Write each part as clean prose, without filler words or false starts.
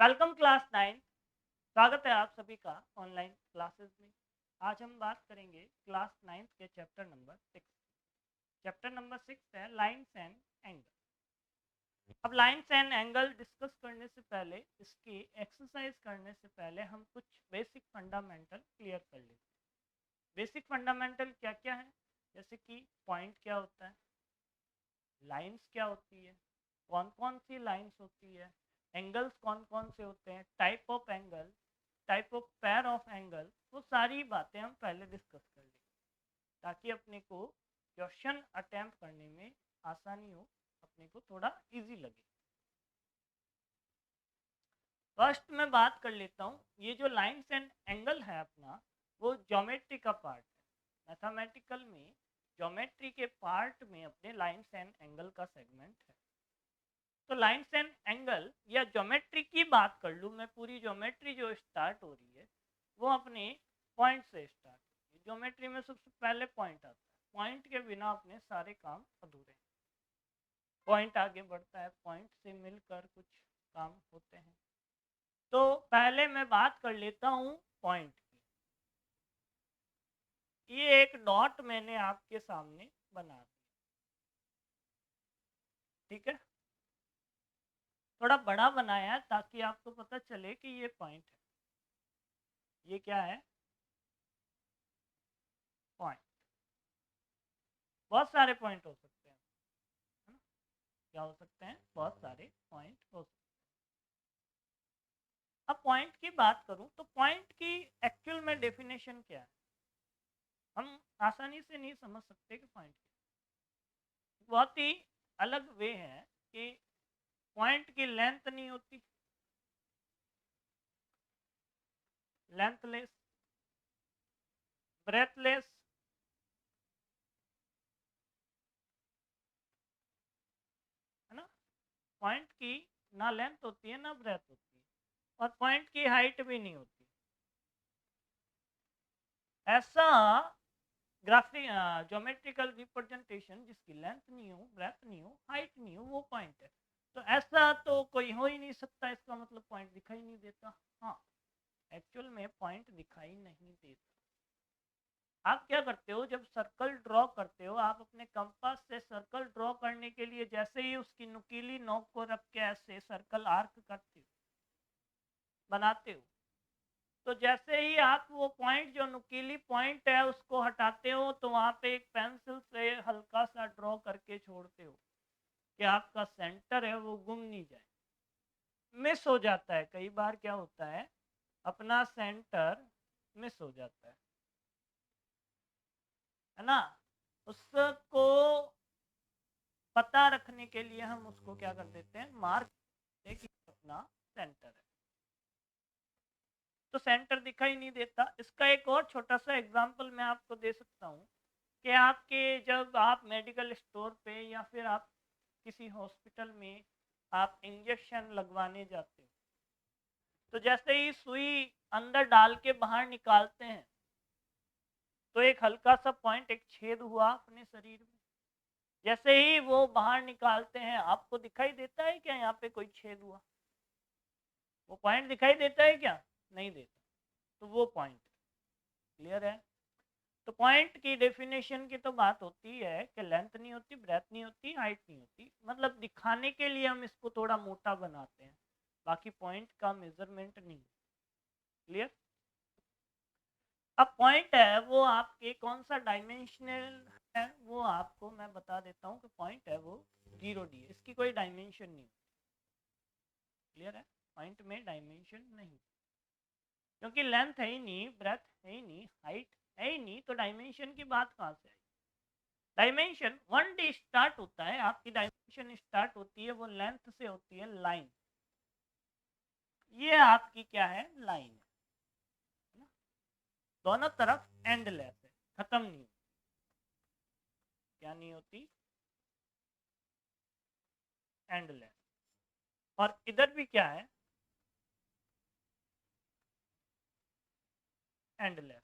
Welcome class 9। स्वागत है आप सभी का ऑनलाइन क्लासेस में। आज हम बात करेंगे क्लास 9 के चैप्टर नंबर 6। चैप्टर नंबर 6 है लाइंस एंड एंगल। अब लाइंस एंड एंगल डिस्कस करने से पहले, इसकी एक्सरसाइज करने से पहले हम कुछ बेसिक फंडामेंटल क्लियर कर लेते हैं। बेसिक फंडामेंटल क्या क्या है, जैसे कि पॉइंट क्या होता है, लाइंस क्या होती है, कौन कौन सी लाइंस होती है, एंगल्स कौन कौन से होते हैं, type of angle, type of pair of angle, वो सारी बातें हम पहले डिस्कस कर लेंगे ताकि अपने को क्वेश्चन अटेम्प्ट करने में आसानी हो, अपने को थोड़ा इजी लगे। फर्स्ट मैं बात कर लेता हूँ, ये जो लाइंस एंड एंगल है अपना, वो ज्योमेट्री का पार्ट है। मैथमेटिकल में ज्योमेट्री के पार्ट में अपने लाइंस एंड एंगल का सेगमेंट है। तो लाइंस एंड एंगल या ज्योमेट्री की बात कर लूँ मैं, पूरी ज्योमेट्री जो स्टार्ट हो रही है वो अपने पॉइंट से स्टार्ट होती है। ज्योमेट्री में सबसे पहले पॉइंट आता है, पॉइंट के बिना अपने सारे काम अधूरे हैं। पॉइंट आगे बढ़ता है, पॉइंट से मिलकर कुछ काम होते हैं। तो पहले मैं बात कर लेता हूँ पॉइंट की। ये एक डॉट मैंने आपके सामने बना दिया, ठीक है। थोड़ा बड़ा बनाया ताकि आपको पता चले कि ये पॉइंट है। ये क्या है? पॉइंट। बहुत सारे पॉइंट हो सकते हैं, है ना? क्या हो सकते हैं? बहुत सारे पॉइंट हो सकते हैं। अब पॉइंट की बात करूं तो पॉइंट की एक्चुअल में डेफिनेशन क्या है, हम आसानी से नहीं समझ सकते कि पॉइंट क्या है। बहुत ही अलग वे है कि पॉइंट की लेंथ नहीं होती, लेंथलेस, ब्रेथलेस, है ना। पॉइंट की ना लेंथ होती है ना ब्रेथ होती है, और पॉइंट की हाइट भी नहीं होती। ऐसा ग्राफिक ज्योमेट्रिकल रिप्रेजेंटेशन जिसकी लेंथ नहीं हो, ब्रेथ नहीं हो, हाइट नहीं हो, वो पॉइंट है। तो ऐसा तो कोई हो ही नहीं सकता, इसका मतलब पॉइंट दिखाई नहीं देता। हाँ, एक्चुअल में पॉइंट दिखाई नहीं देता। आप क्या करते हो, जब सर्कल ड्रॉ करते हो, आप अपने कंपास से सर्कल ड्रॉ करने के लिए जैसे ही उसकी नुकीली नोक को रख के ऐसे सर्कल आर्क करते हो, बनाते हो, तो जैसे ही आप वो पॉइंट, जो नुकीली पॉइंट है, उसको हटाते हो, तो वहां पे एक पेंसिल से हल्का सा ड्रॉ करके छोड़ते हो कि आपका सेंटर है वो गुम नहीं जाए। मिस हो जाता है, कई बार क्या होता है, अपना सेंटर मिस हो जाता है ना। उसको पता रखने के लिए हम उसको क्या कर देते हैं, मार्क कि अपना सेंटर है। तो सेंटर दिखाई नहीं देता। इसका एक और छोटा सा एग्जांपल मैं आपको दे सकता हूँ कि आपके, जब आप मेडिकल स्टोर पे या फिर आप किसी हॉस्पिटल में आप इंजेक्शन लगवाने जाते हो, तो जैसे ही सुई अंदर डाल के बाहर निकालते हैं, तो एक हल्का सा पॉइंट, एक छेद हुआ अपने शरीर में। जैसे ही वो बाहर निकालते हैं, आपको दिखाई देता है क्या यहाँ पे कोई छेद हुआ? वो पॉइंट दिखाई देता है क्या? नहीं देता। तो वो पॉइंट, क्लियर है। तो पॉइंट की डेफिनेशन की तो बात होती है कि लेंथ नहीं होती, ब्रेथ नहीं होती, हाइट नहीं होती, मतलब दिखाने के लिए हम इसको थोड़ा मोटा बनाते हैं, बाकी पॉइंट का मेजरमेंट नहीं। क्लियर। अब पॉइंट है वो आपके कौन सा डायमेंशनल है, वो आपको मैं बता देता हूँ कि पॉइंट है वो 0D है, इसकी कोई डायमेंशन नहीं। क्लियर है, पॉइंट में डायमेंशन नहीं, क्योंकि लेंथ है ही नहीं, ब्रेथ है ही नहीं, हाइट है ही नहीं, तो डायमेंशन की बात कहाँ से आई? डायमेंशन 1D स्टार्ट होता है, आपकी डायमेंशन स्टार्ट होती है वो लेंथ से होती है, लाइन। ये आपकी क्या है? लाइन है ना? दोनों तरफ एंडलेस है, खत्म नहीं होती। क्या नहीं होती? एंडलेस। और इधर भी क्या है? एंडलेस।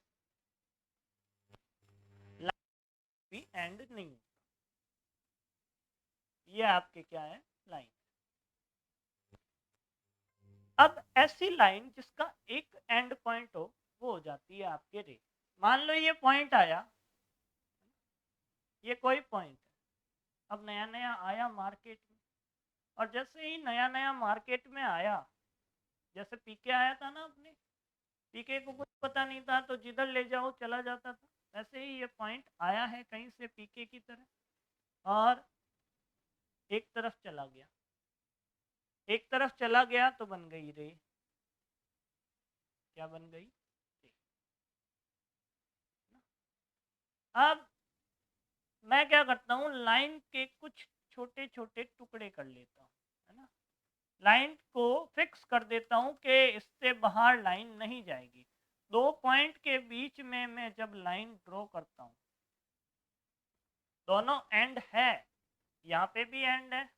लाइन भी एंड नहीं होता। ये आपके क्या है? लाइन। अब ऐसी लाइन जिसका एक एंड पॉइंट हो वो हो जाती है आपके रे। मान लो ये पॉइंट आया, ये कोई पॉइंट है, अब नया नया आया मार्केट में, और जैसे ही नया नया मार्केट में आया, जैसे पीके आया था ना, अपने पीके को कुछ पता नहीं था तो जिधर ले जाओ चला जाता था, वैसे ही ये पॉइंट आया है कहीं से पीके की तरह और एक तरफ चला गया, एक तरफ चला गया तो बन गई रे। क्या बन गई? रे। अब मैं क्या करता हूँ, लाइन के कुछ छोटे छोटे टुकड़े कर लेता हूँ, है ना। लाइन को फिक्स कर देता हूँ कि इससे बाहर लाइन नहीं जाएगी। दो पॉइंट के बीच में मैं जब लाइन ड्रॉ करता हूँ, दोनों एंड है, यहाँ पे भी एंड है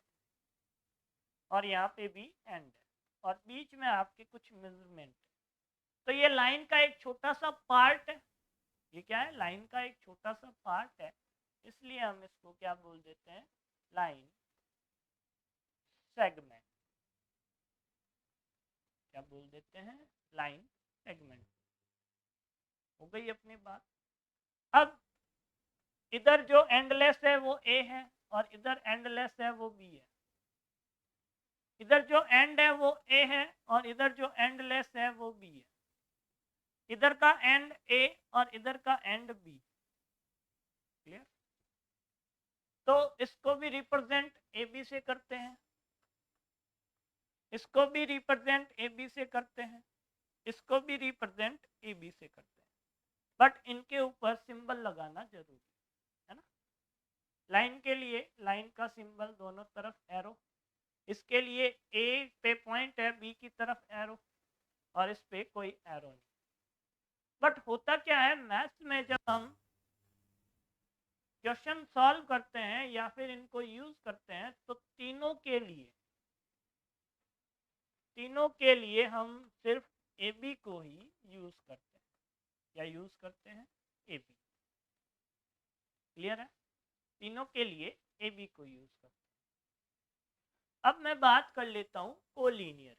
और यहाँ पे भी एंड है, और बीच में आपके कुछ मेजरमेंट है, तो ये लाइन का एक छोटा सा पार्ट है। ये क्या है? लाइन का एक छोटा सा पार्ट है, इसलिए हम इसको क्या बोल देते हैं? Line segment. क्या बोल देते हैं? Line segment. हो गई अपनी बात। अब इधर जो एंडलेस है वो ए है और इधर एंडलेस है वो बी है। इधर जो एंड है वो ए है और इधर जो एंडलेस है वो बी है। इधर का एंड ए और इधर का एंड बी। क्लियर? तो इसको भी रिप्रेजेंट ए बी से करते हैं, इसको भी रिप्रेजेंट ए बी से करते हैं, इसको भी रिप्रेजेंट ए बी से करते हैं, बट इनके ऊपर सिंबल लगाना जरूरी है ना। लाइन के लिए लाइन का सिंबल दोनों तरफ एरो, इसके लिए ए पे पॉइंट है, बी की तरफ एरो, और इस पे कोई एरो नहीं। बट होता क्या है मैथ्स में, जब हम क्वेश्चन सॉल्व करते हैं या फिर इनको यूज करते हैं तो तीनों के लिए हम सिर्फ ए बी को ही यूज करते हैं, या यूज करते हैं ए बी। क्लियर है? तीनों के लिए ए बी को यूज करते हैं। अब मैं बात कर लेता हूं कोलिनियर।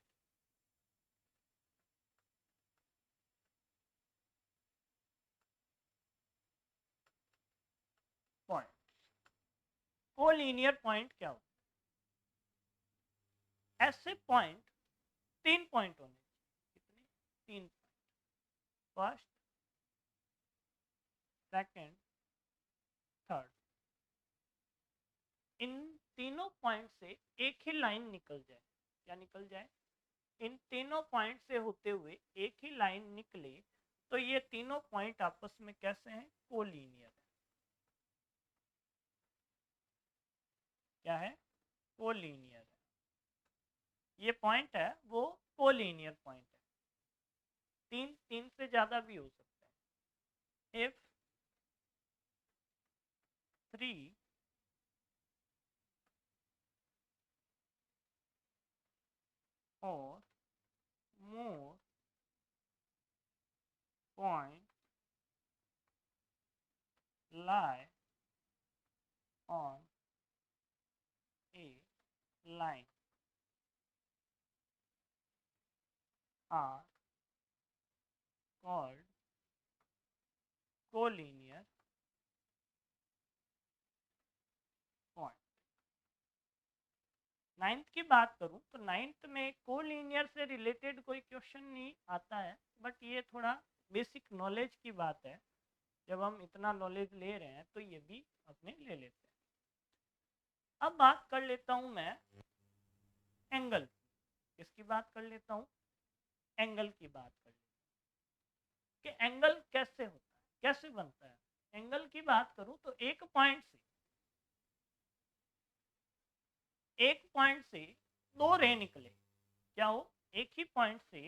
पॉइंट, कोलिनियर पॉइंट क्या होता है? ऐसे पॉइंट, तीन पॉइंट होने चाहिए। कितने? तीन पॉइंट, फर्स्ट, सेकंड, थर्ड। इन तीनों पॉइंट से एक ही लाइन निकल जाए। क्या निकल जाए? इन तीनों पॉइंट से होते हुए एक ही लाइन निकले तो ये तीनों पॉइंट आपस में कैसे हैं? कोलिनियर है। क्या है? कोलिनियर है। ये पॉइंट है वो कोलिनियर पॉइंट है। तीन से ज्यादा भी हो सकता है। If 3 or more points lie on a line are called collinear point। Ninth की बात करूं तो नाइन्थ में कोलिनियर से रिलेटेड कोई क्वेश्चन नहीं आता है, बट ये थोड़ा बेसिक नॉलेज की बात है। जब हम इतना नॉलेज ले रहे हैं तो ये भी अपने ले लेते हैं। अब बात कर लेता हूं मैं एंगल। किसकी बात कर लेता हूं? एंगल की बात कर लेता हूं कि एंगल कैसे होता है, कैसे बनता है। एंगल की बात करूं तो एक पॉइंट से दो रे निकले। क्या हो? एक ही पॉइंट से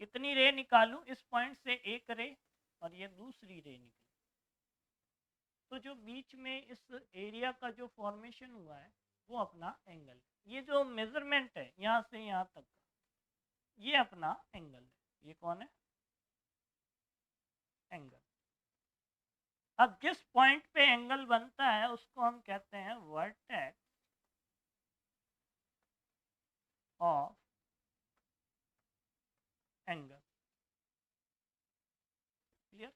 कितनी रे निकालूं? इस पॉइंट से एक रे और ये दूसरी रे निकली, तो जो बीच में इस एरिया का जो फॉर्मेशन हुआ है वो अपना एंगल है। ये जो मेजरमेंट है यहाँ से यहाँ तक का, ये अपना एंगल है। ये कौन है? एंगल। अब जिस पॉइंट पे एंगल बनता है उसको हम कहते हैं वर्टेक्स ऑफ एंगल। क्लियर?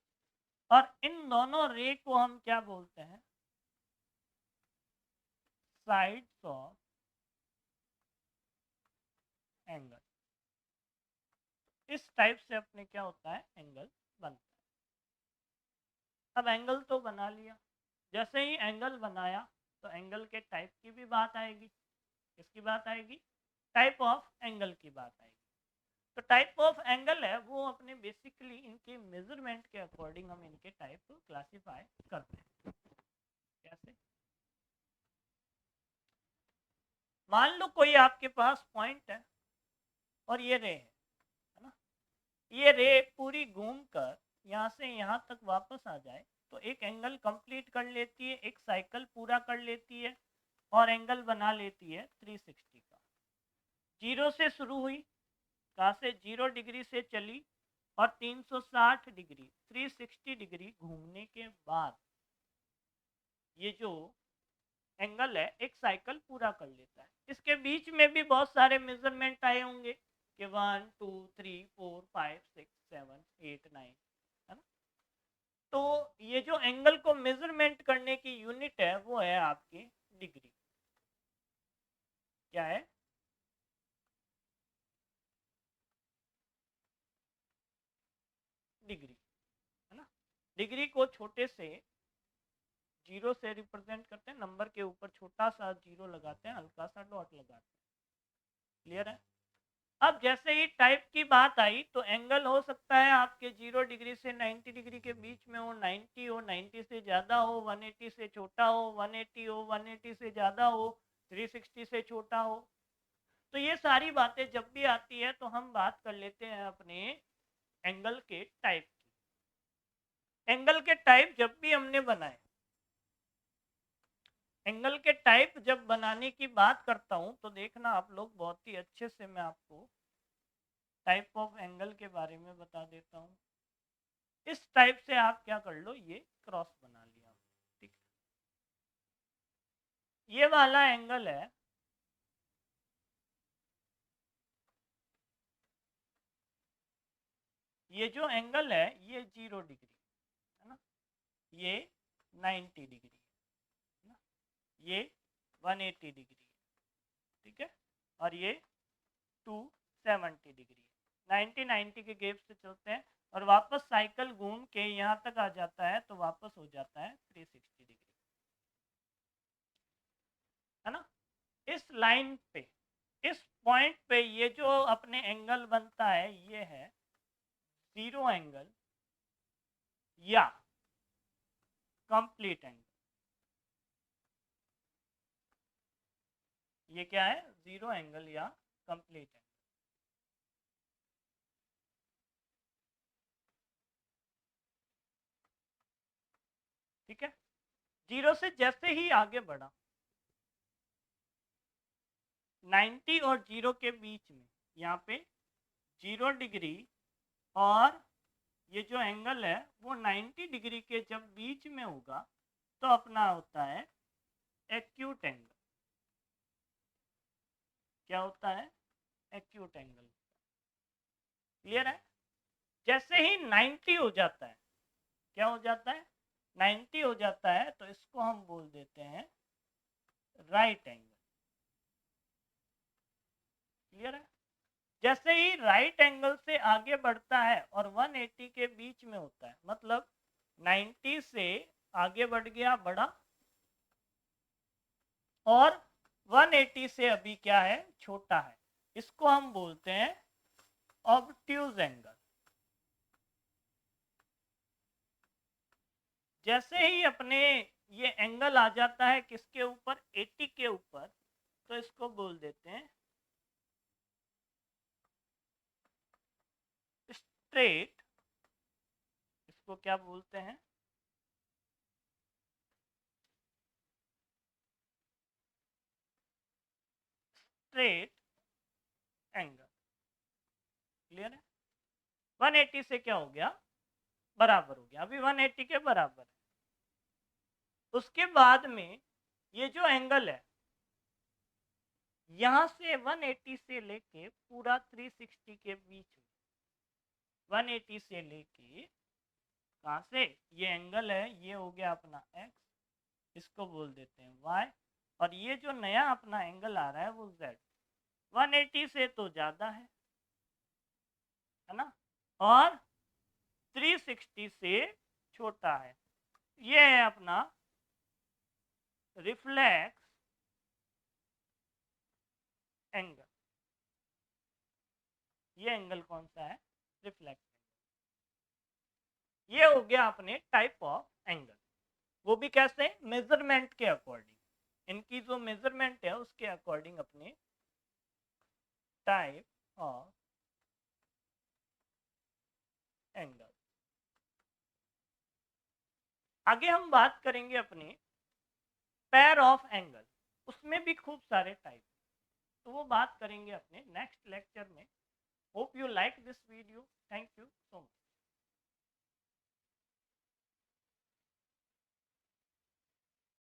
और इन दोनों रे को हम क्या बोलते हैं? Sides of angle. इस टाइप से अपने क्या होता है? एंगल बनता है। अब एंगल तो बना लिया, जैसे ही एंगल बनाया तो एंगल के टाइप की भी बात आएगी। किसकी बात आएगी? टाइप ऑफ एंगल की बात आएगी। तो टाइप ऑफ एंगल है वो अपने बेसिकली इनके मेजरमेंट के अकॉर्डिंग हम इनके टाइप को क्लासिफाई करते हैं। कैसे? मान लो कोई आपके पास पॉइंट है और ये रे है ना, ये रे पूरी घूम कर यहाँ से यहाँ तक वापस आ जाए तो एक एंगल कंप्लीट कर लेती है, एक साइकिल पूरा कर लेती है और एंगल बना लेती है 360 का। जीरो से शुरू हुई, कहाँ से? 0 डिग्री से चली और 360 डिग्री 360 डिग्री घूमने के बाद ये जो एंगल है एक साइकिल पूरा कर लेता है। इसके बीच में भी बहुत सारे मेजरमेंट आए होंगे कि 1 2 3 4 5 6 7 8 9, है ना? तो ये जो एंगल को मेजरमेंट करने की यूनिट है वो है आपकी डिग्री। क्या है? डिग्री, है ना? डिग्री को छोटे से जीरो से रिप्रेजेंट करते हैं, नंबर के ऊपर छोटा सा जीरो लगाते हैं, हल्का सा डॉट लगाते हैं। क्लियर है? अब जैसे ही टाइप की बात आई तो एंगल हो सकता है आपके 0 डिग्री से 90 डिग्री के बीच में हो, 90 हो, 90 से ज़्यादा हो, 180 से छोटा हो, 180 हो, 180 से ज़्यादा हो, 360 से छोटा हो। तो ये सारी बातें जब भी आती है तो हम बात कर लेते हैं अपने एंगल के टाइप की। एंगल के टाइप जब भी हमने बनाए, एंगल के टाइप जब बनाने की बात करता हूं तो देखना आप लोग, बहुत ही अच्छे से मैं आपको टाइप ऑफ एंगल के बारे में बता देता हूं। इस टाइप से आप क्या कर लो, ये क्रॉस बना लिया, ठीक है? ये वाला एंगल है, ये जो एंगल है ये 0 डिग्री है ना, ये 90 डिग्री है ना, ये 180 डिग्री है, ठीक है? और ये 270 डिग्री है। 90 90 के गैप से चलते हैं और वापस साइकिल घूम के यहाँ तक आ जाता है तो वापस हो जाता है 360 डिग्री, है ना? इस लाइन पे, इस पॉइंट पे ये जो अपने एंगल बनता है ये है 0 एंगल या कंप्लीट एंगल। ये क्या है? 0 एंगल या कंप्लीट एंगल। ठीक है? 0 से जैसे ही आगे बढ़ा, 90 और 0 के बीच में यहाँ पे 0 डिग्री और ये जो एंगल है वो 90 डिग्री के जब बीच में होगा तो अपना होता है एक्यूट एंगल। क्या होता है? Acute angle. क्लियर है? जैसे ही 90 हो जाता है, क्या हो जाता है? 90 हो जाता है तो इसको हम बोल देते हैं राइट एंगल। क्लियर है? जैसे ही राइट एंगल से आगे बढ़ता है और 180 के बीच में होता है, मतलब 90 से आगे बढ़ गया, बढ़ा, और 180 से अभी क्या है? छोटा है। इसको हम बोलते हैं ऑब्ट्यूज एंगल। जैसे ही अपने ये एंगल आ जाता है किसके ऊपर? 80 के ऊपर, तो इसको बोल देते हैं स्ट्रेट। इसको क्या बोलते हैं? Straight angle. क्लियर है? 180 से क्या हो गया? बराबर हो गया, अभी 180 के बराबर है। उसके बाद में ये जो एंगल है यहां से 180 से लेके पूरा 360 के बीच में, 180 से लेके कहाँ से, ये एंगल है, ये हो गया अपना x, इसको बोल देते हैं y, और ये जो नया अपना एंगल आ रहा है वो z। 180 से तो ज़्यादा है ना, और 360 से छोटा है। ये है अपना रिफ्लेक्स एंगल। ये एंगल कौन सा है, रिफ्लेक्स। ये हो गया अपने टाइप ऑफ एंगल, वो भी कैसे, मेजरमेंट के अकॉर्डिंग, इनकी जो मेजरमेंट है उसके अकॉर्डिंग अपने टाइप ऑफ एंगल। आगे हम बात करेंगे अपने पेयर ऑफ एंगल, उसमें भी खूब सारे टाइप, तो वो बात करेंगे अपने नेक्स्ट लेक्चर में। Hope you like this video, thank you so much.